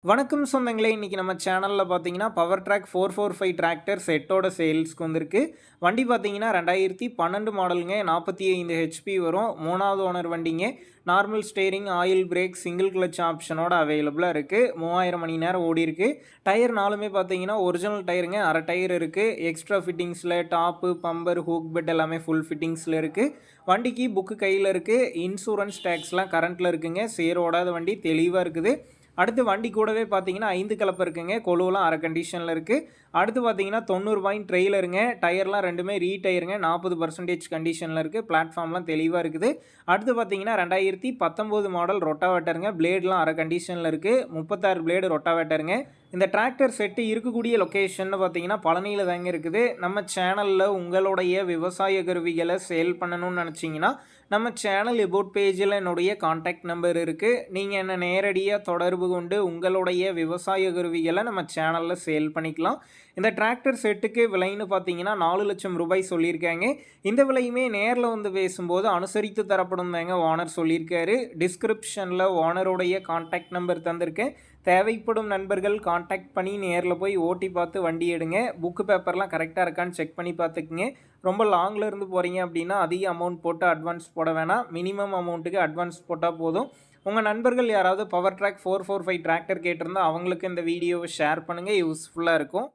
வணக்கம் சொந்தங்களே, இன்றைக்கி நம்ம சேனலில் பார்த்தீங்கன்னா Powertrac 445 டிராக்டர் செட்டோட சேல்ஸ்க்கு வந்திருக்கு. வண்டி பார்த்தீங்கன்னா 2012 மாடலுங்க, 45 ஹெச்பி வரும். 3வது ஓனர் வண்டிங்க. Normal steering, oil brake, single clutch ஆப்ஷனோட அவைலபிளாக இருக்குது. 3000 மணி நேரம் ஓடி இருக்குது. டயர் நாலுமே பார்த்தீங்கன்னா ஒரிஜினல் டயருங்க, அரை டயர் இருக்குது. எக்ஸ்ட்ரா ஃபிட்டிங்ஸில் டாப்பு, பம்பர், ஹூக் பெட் எல்லாமே ஃபுல் ஃபிட்டிங்ஸில் இருக்குது. வண்டிக்கு புக்கு கையில் இருக்குது. இன்சூரன்ஸ் டேக்ஸ்லாம் கரண்ட்டில் இருக்குங்க. சேர் ஓடாத வண்டி தெளிவாக இருக்குது. அடுத்து வண்டி கூடவே பார்த்தீங்கன்னா 5 கலப்பை இருக்குங்க. கொலுவெலாம் அரை கண்டிஷனில் இருக்குது. அடுத்து பார்த்தீங்கன்னா 90 பாயிண்ட் ட்ரெயிலருங்க. டயர்லாம் ரெண்டுமே ரீடயருங்க. 40% கண்டிஷனில் இருக்குது. பிளாட்ஃபார்ம்லாம் தெளிவாக இருக்குது. அடுத்து பார்த்தீங்கன்னா 2019 மாடல் ரொட்டாவேட்டருங்க. பிளேட்லாம் அரை கண்டிஷனில் இருக்குது. 36 பிளேடு ரொட்டாவேட்டருங்க. இந்த டிராக்டர் செட்டு இருக்கக்கூடிய லொக்கேஷன் பார்த்தீங்கன்னா பழனியில் தாங்க இருக்குது. நம்ம சேனலில் உங்களுடைய விவசாய கருவிகளை சேல் பண்ணணும்னு நினச்சிங்கன்னா நம்ம சேனல் எபோட் பேஜில் என்னுடைய கான்டாக்ட் நம்பர் இருக்குது. நீங்கள் என்னை நேரடியாக தொடர்பு கொண்டு உங்களுடைய விவசாய கருவிகளை நம்ம சேனலில் சேல் பண்ணிக்கலாம். இந்த டிராக்டர் செட்டுக்கு விலைன்னு பார்த்தீங்கன்னா 4 லட்சம் ரூபாய் சொல்லியிருக்காங்க. இந்த விலையுமே நேரில் வந்து பேசும்போது அனுசரித்து தரப்படும் தாங்க ஓனர் சொல்லியிருக்காரு. டிஸ்கிரிப்ஷனில் ஓனருடைய கான்டாக்ட் நம்பர் தந்திருக்கேன். தேவைப்படும் நண்பர்கள் கான்டாக்ட் பண்ணி நேரில் போய் ஓட்டி பார்த்து வண்டி எடுங்க. புக்கு பேப்பர்லாம் கரெக்டாக இருக்கான்னு செக் பண்ணி பார்த்துக்குங்க. ரொம்ப லாங்கில் இருந்து போகிறீங்க அப்படின்னா அதிக அமௌண்ட் போட்டு அட்வான்ஸ் போட வேணாம். மினிமம் அமௌண்ட்டுக்கு அட்வான்ஸ் போட்டால் போதும். உங்கள் நண்பர்கள் யாராவது Powertrac 445 டிராக்டர் கேட்டிருந்தால் அவங்களுக்கு இந்த வீடியோவை ஷேர் பண்ணுங்கள். யூஸ்ஃபுல்லாக இருக்கும்.